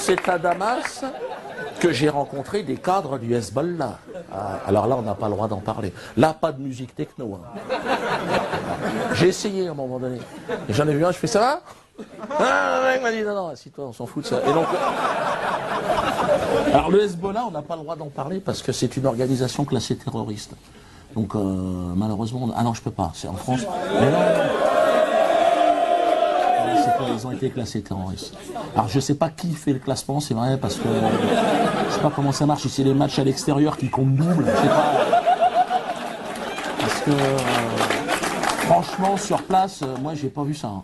C'est à Damas que j'ai rencontré des cadres du Hezbollah. Ah, alors là, on n'a pas le droit d'en parler. Là, pas de musique techno. Hein. J'ai essayé à un moment donné. Et j'en ai vu un, je fais ça va. Ah, le mec m'a dit non, non, assis-toi, on s'en fout de ça. Et donc, alors le Hezbollah, on n'a pas le droit d'en parler parce que c'est une organisation classée terroriste. Donc malheureusement, ah non, je peux pas. C'est en France. Mais non, ils ont été classés terroristes. Alors je sais pas qui fait le classement, c'est vrai, parce que je sais pas comment ça marche. Si c'est les matchs à l'extérieur qui comptent double, je sais pas. Parce que franchement, sur place, moi j'ai pas vu ça. Hein.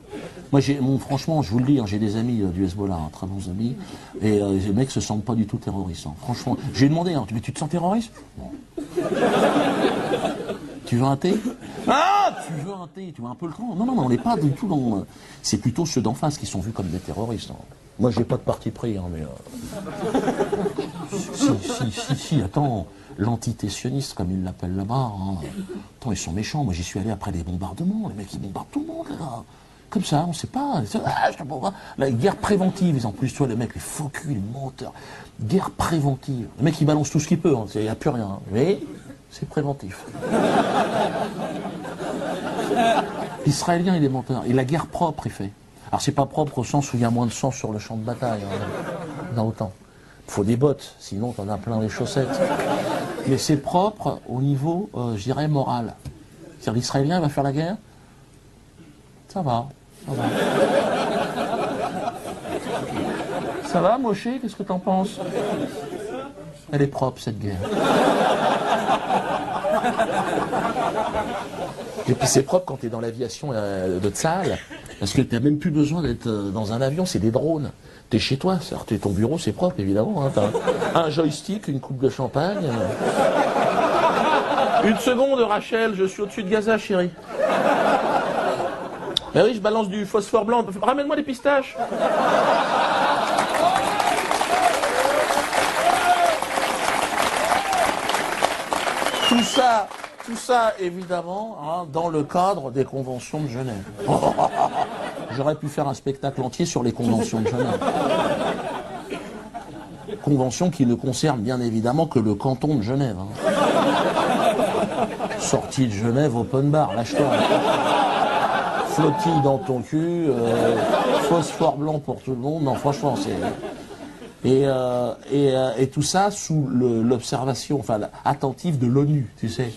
Moi, franchement, je vous le dis, hein, j'ai des amis du Hezbollah, hein, très bons amis, et les mecs se sentent pas du tout terroristes. Hein. Franchement, j'ai demandé, hein, mais tu te sens terroriste? Non. Tu veux un thé? Ah, tu veux un thé? Tu veux un peu le temps? Non, non, non, on n'est pas du tout dans. C'est plutôt ceux d'en face qui sont vus comme des terroristes. Hein. Moi, j'ai pas de parti pris, hein, mais. Si, attends, l'entité sioniste, comme ils l'appellent là-bas, hein. Attends, ils sont méchants. Moi, j'y suis allé après les bombardements. Les mecs, ils bombardent tout le monde, là. Comme ça, on sait pas. La guerre préventive, en plus, tu vois, les mecs, les faux culs, les menteurs. Guerre préventive. Le mec, il balance tout ce qu'il peut, il n'y a plus rien. Hein. Mais c'est préventif. L'Israélien, il est menteur. Et la guerre propre, il fait. Alors, c'est pas propre au sens où il y a moins de sang sur le champ de bataille. Hein. Non, autant. Il faut des bottes, sinon t'en as plein les chaussettes. Mais c'est propre au niveau, je dirais, moral. C'est-à-dire, l'Israélien, il va faire la guerre. Ça va. Ça va. Ça va, Moshe? Qu'est-ce que t'en penses? Elle est propre, cette guerre. Et puis c'est propre quand t'es dans l'aviation de Tsahal, parce que t'as même plus besoin d'être dans un avion, c'est des drones. T'es chez toi, t'es ton bureau, c'est propre, évidemment. Hein, t'as un joystick, une coupe de champagne. Une seconde, Rachel, je suis au-dessus de Gaza, chérie. Ben oui, je balance du phosphore blanc. Ramène-moi des pistaches. Tout ça, évidemment, hein, dans le cadre des conventions de Genève. J'aurais pu faire un spectacle entier sur les conventions de Genève. Convention qui ne concerne bien évidemment que le canton de Genève. Hein. Sortie de Genève, open bar, lâche-toi. Flottille dans ton cul, phosphore blanc pour tout le monde. Non, franchement, c'est... Et tout ça sous l'observation, enfin, attentive de l'ONU, tu sais.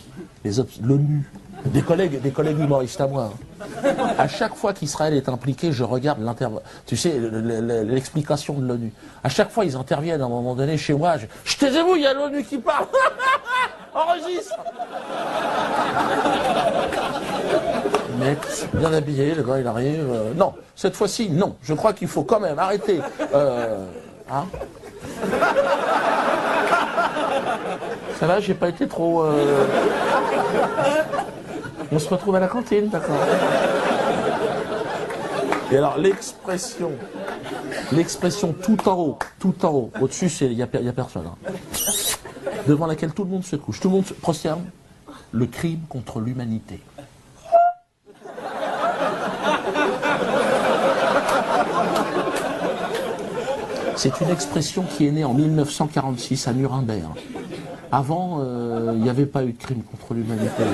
L'ONU. Des collègues humoristes à moi. Hein. À chaque fois qu'Israël est impliqué, je regarde l'explication de l'ONU. À chaque fois, ils interviennent à un moment donné chez moi. Je taisez-vous, il y a l'ONU qui parle. Enregistre. Le mec, bien habillé, le gars, il arrive. Non, cette fois-ci, non. Je crois qu'il faut quand même arrêter. Hein? Ça va, j'ai pas été trop... On se retrouve à la cantine, d'accord. Et alors, l'expression tout en haut, au-dessus, il n'y a personne. Hein. Devant laquelle tout le monde se couche, tout le monde se prosterne. Le crime contre l'humanité. C'est une expression qui est née en 1946 à Nuremberg. Avant, il n'y avait pas eu de crime contre l'humanité.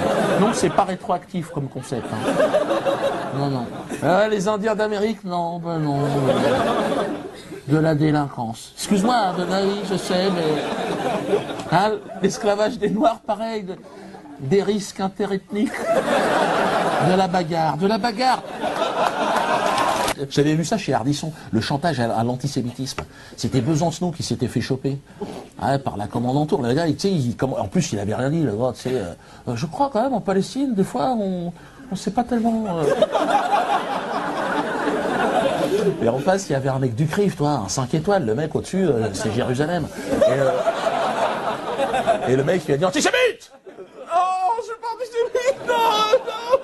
Non, c'est pas rétroactif comme concept. Hein. Non, non. Les Indiens d'Amérique, non, ben non. De la délinquance. Excuse-moi, oui, je sais, mais... Hein, l'esclavage des Noirs, pareil. Des risques interethniques. De la bagarre. J'avais vu ça chez Ardisson, le chantage à l'antisémitisme. C'était Besancenot qui s'était fait choper par la commandanture. Le gars, tu sais, en plus, il avait rien dit. Le gars, tu sais, je crois quand même en Palestine, des fois, on sait pas tellement. Et en face, il y avait un mec du CRIF, toi, un 5 étoiles. Le mec au-dessus, c'est Jérusalem. Et le mec, il a dit antisémite. Oh, je suis pas antisémite, non.